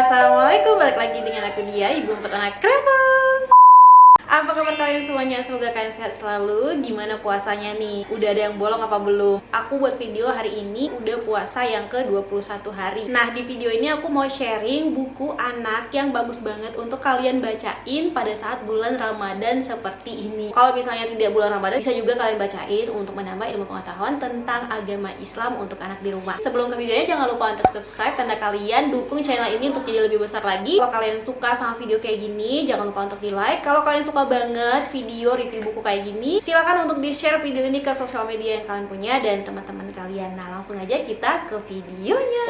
Assalamualaikum, balik lagi dengan aku Dia, ibu empat anak krempeng. Apa kabar kalian semuanya? Semoga kalian sehat selalu. Gimana puasanya nih? Udah ada yang bolong apa belum? Aku buat video hari ini udah puasa yang ke-21 hari. Nah, di video ini aku mau sharing buku anak yang bagus banget untuk kalian bacain pada saat bulan Ramadan seperti ini. Kalau misalnya tidak bulan Ramadan, bisa juga kalian bacain untuk menambah ilmu pengetahuan tentang agama Islam untuk anak di rumah. Sebelum ke videonya, jangan lupa untuk subscribe tanda kalian dukung channel ini untuk jadi lebih besar lagi. Kalau kalian suka sama video kayak gini, jangan lupa untuk di like. Kalau kalian suka banget video review buku kayak gini, silakan untuk di-share video ini ke sosial media yang kalian punya dan teman-teman kalian. Nah, langsung aja kita ke videonya.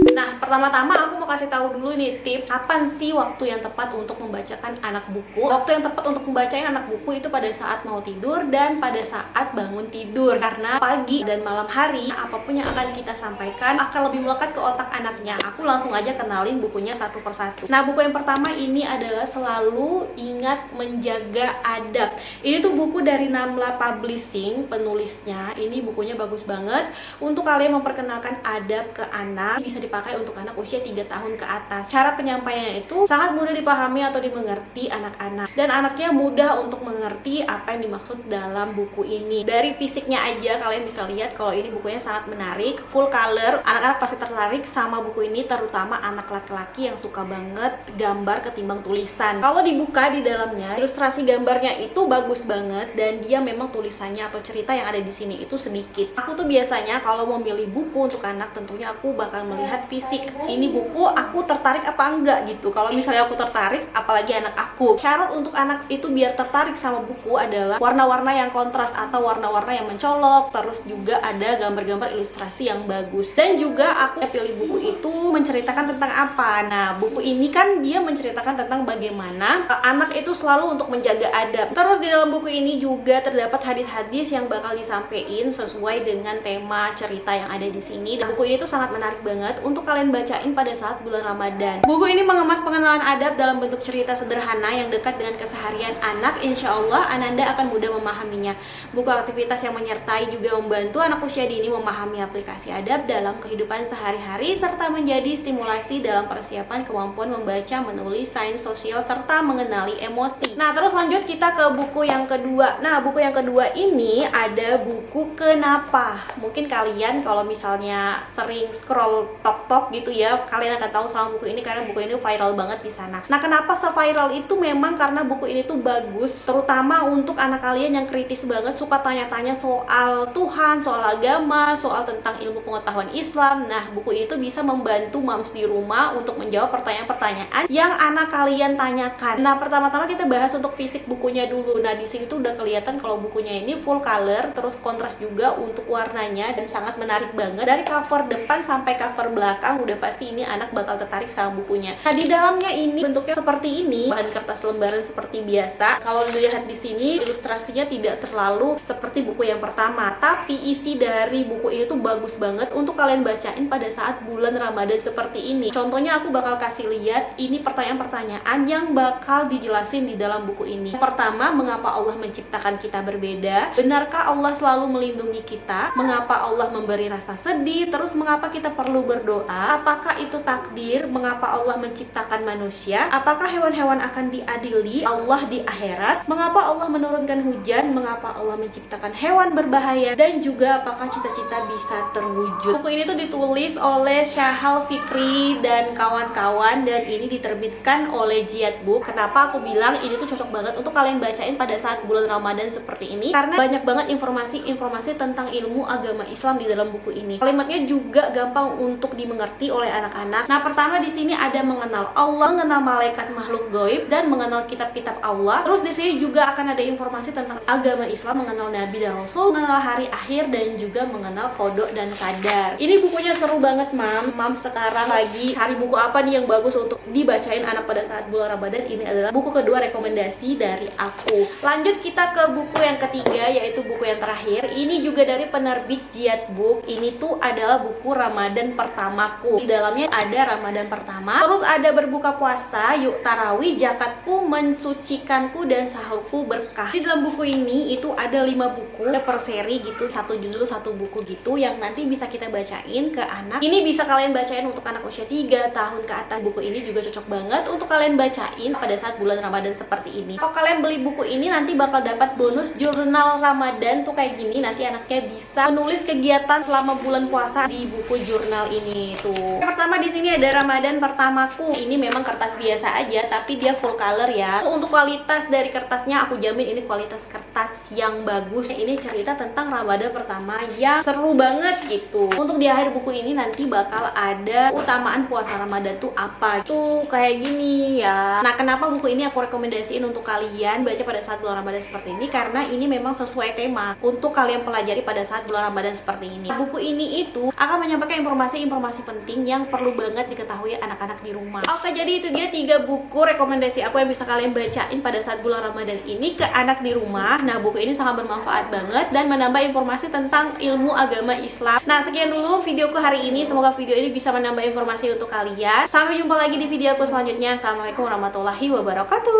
Nah, pertama-tama aku mau kasih tahu dulu nih tips kapan sih waktu yang tepat untuk membacakan anak buku. Waktu yang tepat untuk membacain anak buku itu pada saat mau tidur dan pada saat bangun tidur. Karena pagi dan malam hari, apapun yang akan kita sampaikan akan lebih melekat ke otak anaknya. Aku langsung aja kenalin bukunya satu persatu. Nah, buku yang pertama ini adalah Selalu Ingat Menjaga Adab. Ini tuh buku dari Namla Publishing, penulisnya. Ini bukunya bagus banget untuk kalian memperkenalkan adab ke anak. Bisa dipakai untuk anak usia 3 tahun ke atas. Cara penyampaiannya itu sangat mudah dipahami atau dimengerti anak-anak, dan anaknya mudah untuk mengerti apa yang dimaksud dalam buku ini. Dari fisiknya aja kalian bisa lihat kalau ini bukunya sangat menarik, full color. Anak-anak pasti tertarik sama buku ini, terutama anak laki-laki yang suka banget gambar ketimbang tulisan. Kalau dibuka di dalamnya, ilustrasi gambarnya itu bagus banget, dan dia memang tulisannya atau cerita yang ada di sini itu sedikit. Aku tuh biasanya kalau mau milih buku untuk anak, tentunya aku bakal melihat fisik. Ini buku aku tertarik apa enggak gitu. Kalau misalnya aku tertarik, apalagi anak aku. Syarat untuk anak itu biar tertarik sama buku adalah warna-warna yang kontras atau warna-warna yang mencolok, terus juga ada gambar-gambar ilustrasi yang bagus. Dan juga aku pilih buku itu menceritakan tentang apa. Nah, buku ini kan dia menceritakan tentang bagaimana anak itu selalu untuk menjaga adab. Terus di dalam buku ini juga terdapat hadis-hadis yang bakal disampaikan sesuai dengan tema cerita yang ada di sini. Dan buku ini tuh sangat menarik banget untuk kalian bacain pada saat bulan Ramadan. Buku ini mengemas pengenalan adab dalam bentuk cerita sederhana yang dekat dengan keseharian anak. Insya Allah Ananda akan mudah memahaminya. Buku aktivitas yang menyertai juga membantu anak usia dini memahami aplikasi adab dalam kehidupan sehari-hari, serta menjadi stimulasi dalam persiapan kemampuan membaca, menulis, sains sosial, serta mengenali emosi. Nah, terus lanjut kita ke buku yang kedua. Nah, buku yang kedua ini ada buku Kenapa. Mungkin kalian kalau misalnya sering scroll TikTok gitu ya, kalian akan tahu sama buku ini karena buku ini viral banget di sana. Nah, kenapa se-viral itu? Memang karena buku ini tuh bagus, terutama untuk anak kalian yang kritis banget, suka tanya-tanya soal Tuhan, soal agama, soal tentang ilmu pengetahuan Islam. Nah, buku ini tuh bisa membantu moms di rumah untuk menjawab pertanyaan-pertanyaan yang anak kalian tanyakan. Nah, pertama-tama kita bahas untuk fisik bukunya dulu. Nah, di sini tuh udah kelihatan kalau bukunya ini full color, terus kontras juga untuk warnanya dan sangat menarik banget. Dari cover depan sampai cover belakang udah pasti ini anak bakal tertarik sama bukunya. Nah, di dalamnya ini bentuknya seperti ini, bahan kertas lembaran seperti biasa. Kalau dilihat di sini, ilustrasinya tidak terlalu seperti buku yang pertama, tapi isi dari buku ini tuh bagus banget untuk kalian bacain pada saat bulan Ramadan seperti ini. Contohnya aku bakal kasih lihat ini pertanyaan-pertanyaan yang bakal dijelasin di dalam buku ini. Pertama, mengapa Allah menciptakan kita berbeda? Benarkah Allah selalu melindungi kita? Mengapa Allah memberi rasa sedih? Terus mengapa kita perlu berdoa? Apakah itu takdir? Mengapa Allah menciptakan manusia? Apakah hewan-hewan akan diadili Allah di akhirat? Mengapa Allah menurunkan hujan? Mengapa Allah menciptakan hewan berbahaya? Dan juga apakah cita-cita bisa terwujud? Buku ini tuh ditulis oleh Syahal Fikri dan kawan-kawan, dan ini diterbitkan oleh Jiyad Book. Kenapa aku bilang ini tuh cocok banget untuk kalian bacain pada saat bulan Ramadan seperti ini? Karena banyak banget informasi-informasi tentang ilmu agama Islam di dalam buku ini. Kalimatnya juga gampang untuk dimengerti oleh anak-anak. Nah, pertama di sini ada mengenal Allah, mengenal malaikat makhluk gaib, dan mengenal kitab-kitab Allah. Terus di sini juga akan ada informasi tentang agama Islam, mengenal Nabi dan Rasul, mengenal hari akhir, dan juga mengenal kodok dan kadar. Ini bukunya seru banget, Mam sekarang lagi cari buku apa nih yang bagus untuk dibacain anak pada saat bulan Ramadan. Ini adalah buku kedua rekomendasi dari aku. Lanjut kita ke buku yang ketiga, yaitu buku yang terakhir. Ini juga dari penerbit Jiyad Book. Ini tuh adalah buku Ramadan pertama Pertamaku. Di dalamnya ada Ramadan Pertama, terus ada Berbuka Puasa, Yuk Tarawih, Zakatku, Mensucikanku, dan Sahurku Berkah. Di dalam buku ini itu ada 5 buku, ada per seri gitu, satu judul satu buku gitu, yang nanti bisa kita bacain ke anak. Ini bisa kalian bacain untuk anak usia 3 tahun ke atas. Buku ini juga cocok banget untuk kalian bacain pada saat bulan Ramadan seperti ini. Kalau kalian beli buku ini nanti bakal dapat bonus jurnal Ramadan tuh kayak gini. Nanti anaknya bisa menulis kegiatan selama bulan puasa di buku jurnal ini tuh. Yang pertama di sini ada Ramadan Pertamaku. Ini memang kertas biasa aja tapi dia full color ya. So, untuk kualitas dari kertasnya aku jamin ini kualitas kertas yang bagus. Ini cerita tentang Ramadan pertama yang seru banget gitu. Untuk di akhir buku ini nanti bakal ada utamaan puasa Ramadan tuh apa. Tuh kayak gini ya. Nah, kenapa buku ini aku rekomendasiin untuk kalian baca pada saat bulan Ramadan seperti ini? Karena ini memang sesuai tema untuk kalian pelajari pada saat bulan Ramadan seperti ini. Buku ini itu akan menyampaikan informasi-informasi penting yang perlu banget diketahui anak-anak di rumah. Oke, jadi itu dia 3 buku rekomendasi aku yang bisa kalian bacain pada saat bulan Ramadan ini ke anak di rumah. Nah, buku ini sangat bermanfaat banget dan menambah informasi tentang ilmu agama Islam. Nah, sekian dulu videoku hari ini. Semoga video ini bisa menambah informasi untuk kalian. Sampai jumpa lagi di videoku selanjutnya. Assalamualaikum warahmatullahi wabarakatuh.